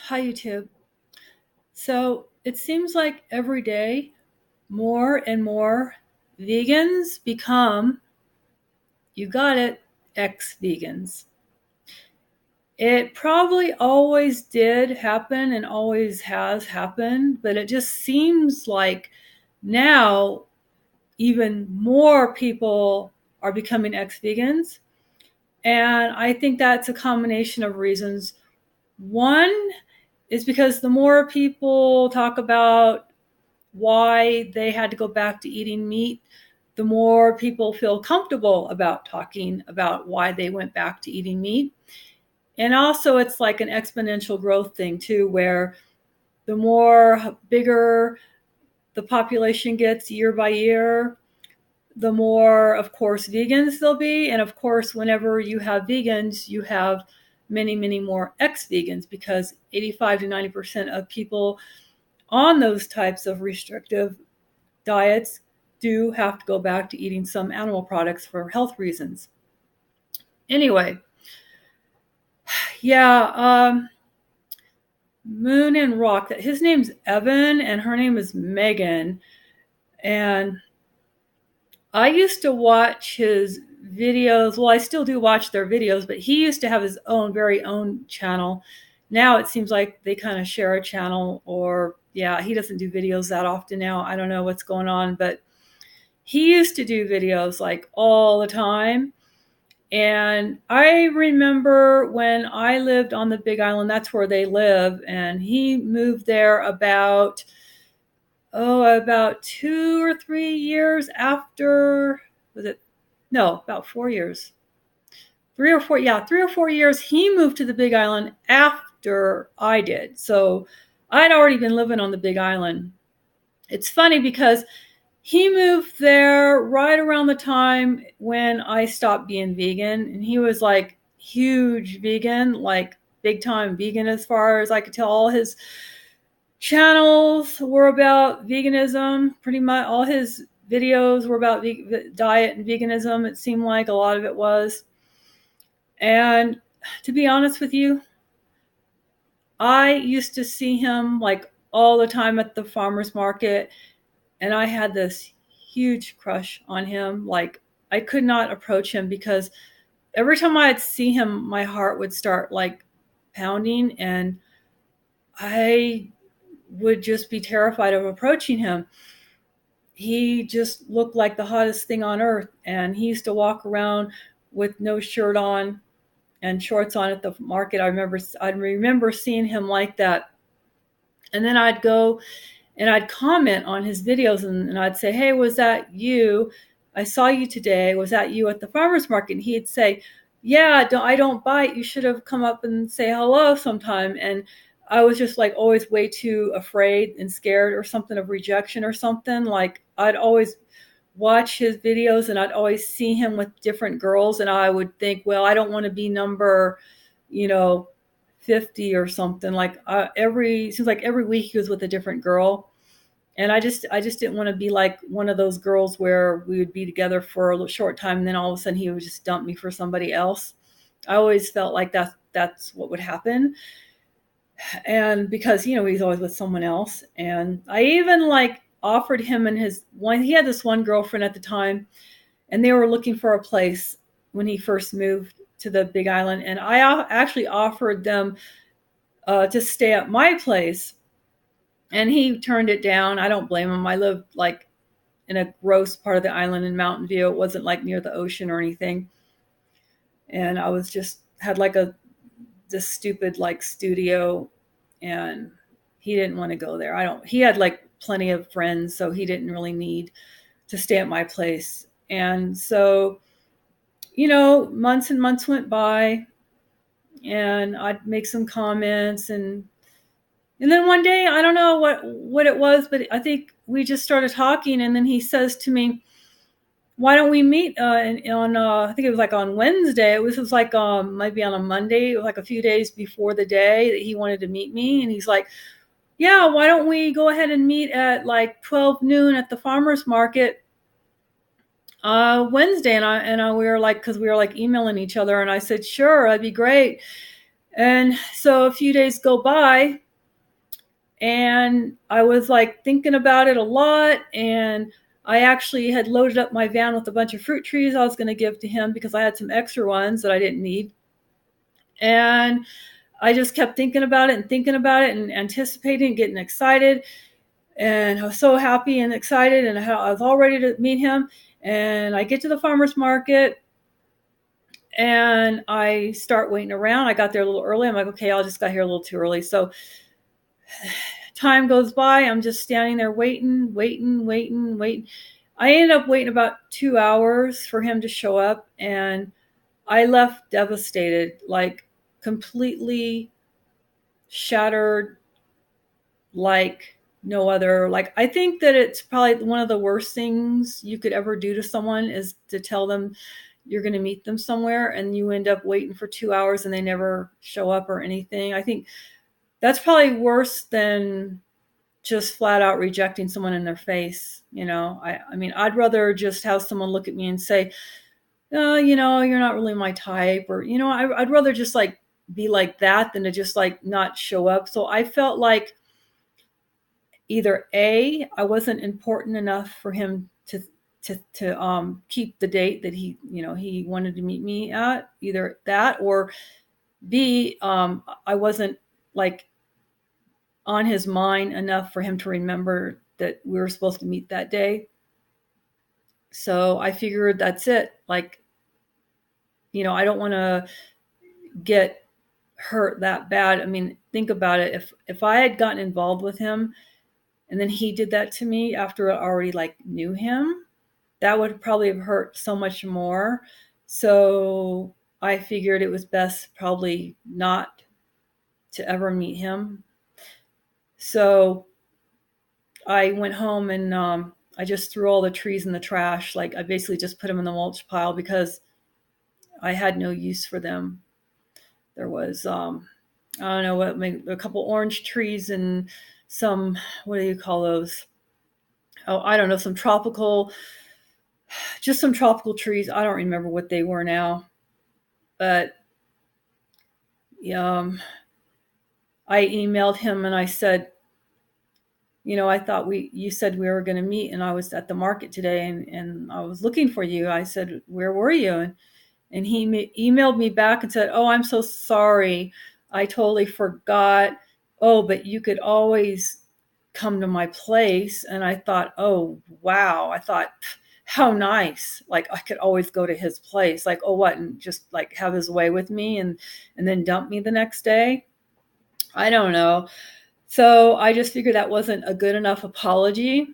Hi, YouTube. So it seems like every day more and more vegans become, you got it, ex-vegans. It probably always did happen and always has happened, but it just seems like now even more people are becoming ex-vegans. And I think that's a combination of reasons. One is because the more people talk about why they had to go back to eating meat, the more people feel comfortable about talking about why they went back to eating meat. And also, it's like an exponential growth thing, too, where the more bigger the population gets year by year, the more, of course, vegans there'll be. And of course, whenever you have vegans, you have many, many more ex-vegans, because 85 to 90% of people on those types of restrictive diets do have to go back to eating some animal products for health reasons. Anyway, yeah, Moon and Rock. His name's Evan and her name is Megan. And I used to watch his videos. Well, I still do watch their videos, but he used to have his own, very own channel. Now it seems like they kind of share a channel, or yeah, he doesn't do videos that often now. I don't know what's going on, but he used to do videos like all the time. And I remember when I lived on the Big Island, that's where they live, and he moved there about 2 or 3 years after, was it? No, about 4 years. 3 or 4, yeah, 3 or 4 years. He moved to the Big Island after I did. So I'd already been living on the Big Island. It's funny because he moved there right around the time when I stopped being vegan, and he was like huge vegan, like big time vegan as far as I could tell. All his channels were about veganism. Pretty much all his videos were about diet and veganism. It seemed like a lot of it was. And to be honest with you, I used to see him like all the time at the farmer's market, and I had this huge crush on him. Like, I could not approach him because every time I'd see him, my heart would start like pounding, and I would just be terrified of approaching him. He just looked like the hottest thing on earth, and he used to walk around with no shirt on and shorts on at the market. I remember seeing him like that. And then I'd go and I'd comment on his videos, and I'd say, "Hey, was that you? I saw you today. Was that you at the farmer's market?" And he'd say, "Yeah, I don't bite. You should have come up and say hello sometime." And I was just like always way too afraid and scared or something of rejection or something. Like, I'd always watch his videos and I'd always see him with different girls, and I would think, well, I don't want to be number, you know, 50 or something. Like, seems like every week he was with a different girl. And I just didn't want to be like one of those girls where we would be together for a short time and then all of a sudden he would just dump me for somebody else. I always felt like that's what would happen. And because, he's always with someone else. And I even like offered him and his one, he had this one girlfriend at the time, and they were looking for a place when he first moved to the Big Island. And I actually offered them to stay at my place, and he turned it down. I don't blame him. I lived like in a gross part of the island in Mountain View. It wasn't like near the ocean or anything. And I was just had like this stupid like studio, and he didn't want to go there. He had like plenty of friends, so he didn't really need to stay at my place. And so, months and months went by, and I'd make some comments, and then one day, I don't know what it was, but I think we just started talking, and then he says to me, "Why don't we meet on I think it was like on Wednesday. It was like maybe on a Monday. It was like a few days before the day that he wanted to meet me, and he's like, "Yeah, why don't we go ahead and meet at like 12 noon at the farmer's market Wednesday?" And we were like, because we were like emailing each other, and I said, "Sure, that'd be great." And so a few days go by, and I was like thinking about it a lot. And I actually had loaded up my van with a bunch of fruit trees I was going to give to him because I had some extra ones that I didn't need. And I just kept thinking about it and anticipating, getting excited. And I was so happy and excited, and I was all ready to meet him. And I get to the farmer's market, and I start waiting around. I got there a little early. I'm like, okay, I just got here a little too early. So time goes by. I'm just standing there waiting. I ended up waiting about 2 hours for him to show up, and I left devastated, like completely shattered, like no other. Like, I think that it's probably one of the worst things you could ever do to someone is to tell them you're going to meet them somewhere and you end up waiting for 2 hours and they never show up or anything. I think that's probably worse than just flat out rejecting someone in their face. I mean, I'd rather just have someone look at me and say, oh, you're not really my type, or, I'd rather just like be like that than to just like not show up. So I felt like either A, I wasn't important enough for him to keep the date that he wanted to meet me at, either that, or B, I wasn't like on his mind enough for him to remember that we were supposed to meet that day. So I figured that's it. Like, I don't want to get hurt that bad. I mean, think about it. If I had gotten involved with him and then he did that to me after I already like knew him, that would probably have hurt so much more. So I figured it was best probably not to ever meet him. So I went home and I just threw all the trees in the trash. Like, I basically just put them in the mulch pile because I had no use for them. There was, I don't know what, maybe a couple orange trees and some, what do you call those? Oh, I don't know, some tropical trees. I don't remember what they were now, but I emailed him and I said, I thought you said we were going to meet, and I was at the market today and I was looking for you. I said, where were you? And he emailed me back and said, oh, I'm so sorry. I totally forgot. Oh, but you could always come to my place. And I thought, oh, wow. I thought, how nice. Like, I could always go to his place. Like, oh, what? And just like have his way with me and then dump me the next day. I don't know. So I just figured that wasn't a good enough apology.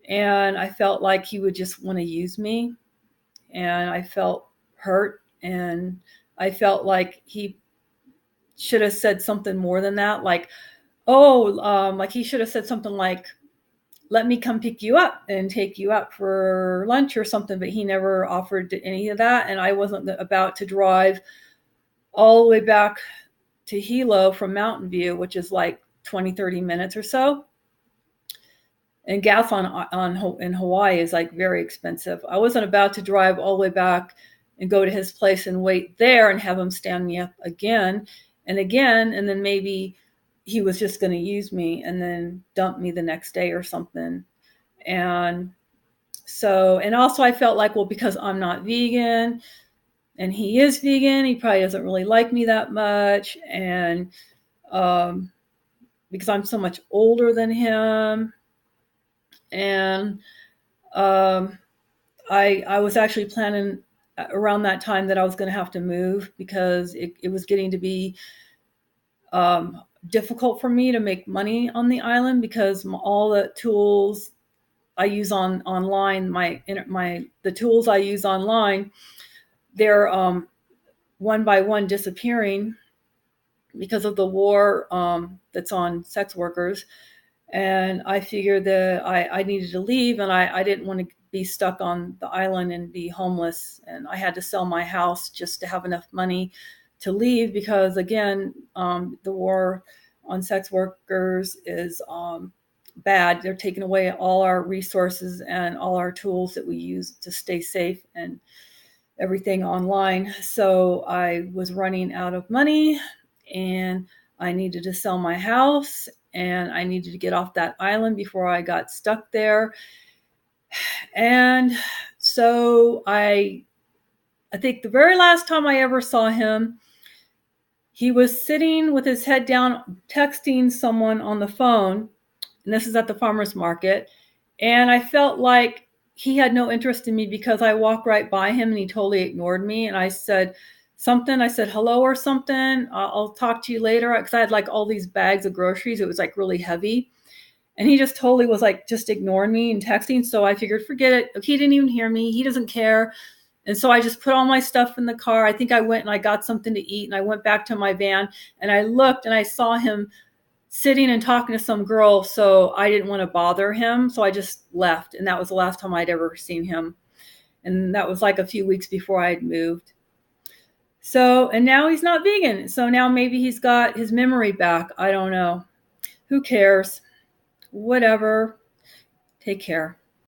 And I felt like he would just want to use me. And I felt hurt. And I felt like he should have said something more than that. Like, like he should have said something like, let me come pick you up and take you out for lunch or something. But he never offered any of that. And I wasn't about to drive all the way back to Hilo from Mountain View, which is like 20, 30 minutes or so. And gas in Hawaii is like very expensive. I wasn't about to drive all the way back and go to his place and wait there and have him stand me up again, and then maybe he was just going to use me and then dump me the next day or something. And so, and also I felt like, well, because I'm not vegan and he is vegan, he probably doesn't really like me that much. And because I'm so much older than him. And I was actually planning around that time that I was going to have to move because it was getting to be difficult for me to make money on the island because all the tools I use online, the tools I use online, they're one by one disappearing because of the war that's on sex workers. And I figured that I needed to leave, and I didn't want to be stuck on the island and be homeless. And I had to sell my house just to have enough money to leave because, again, the war on sex workers is bad. They're taking away all our resources and all our tools that we use to stay safe. And everything online. So I was running out of money and I needed to sell my house and I needed to get off that island before I got stuck there. And so I think the very last time I ever saw him, he was sitting with his head down, texting someone on the phone. And this is at the farmer's market. And I felt like he had no interest in me because I walked right by him and he totally ignored me. And I said something, I said hello or something. I'll talk to you later. Because I had like all these bags of groceries. It was like really heavy. And he just totally was like just ignoring me and texting. So I figured, forget it. He didn't even hear me. He doesn't care. And so I just put all my stuff in the car. I think I went and I got something to eat and I went back to my van and I looked and I saw him sitting and talking to some girl. So I didn't want to bother him. So I just left. And that was the last time I'd ever seen him. And that was like a few weeks before I'd moved. So, and now he's not vegan. So now maybe he's got his memory back. I don't know. Who cares? Whatever. Take care.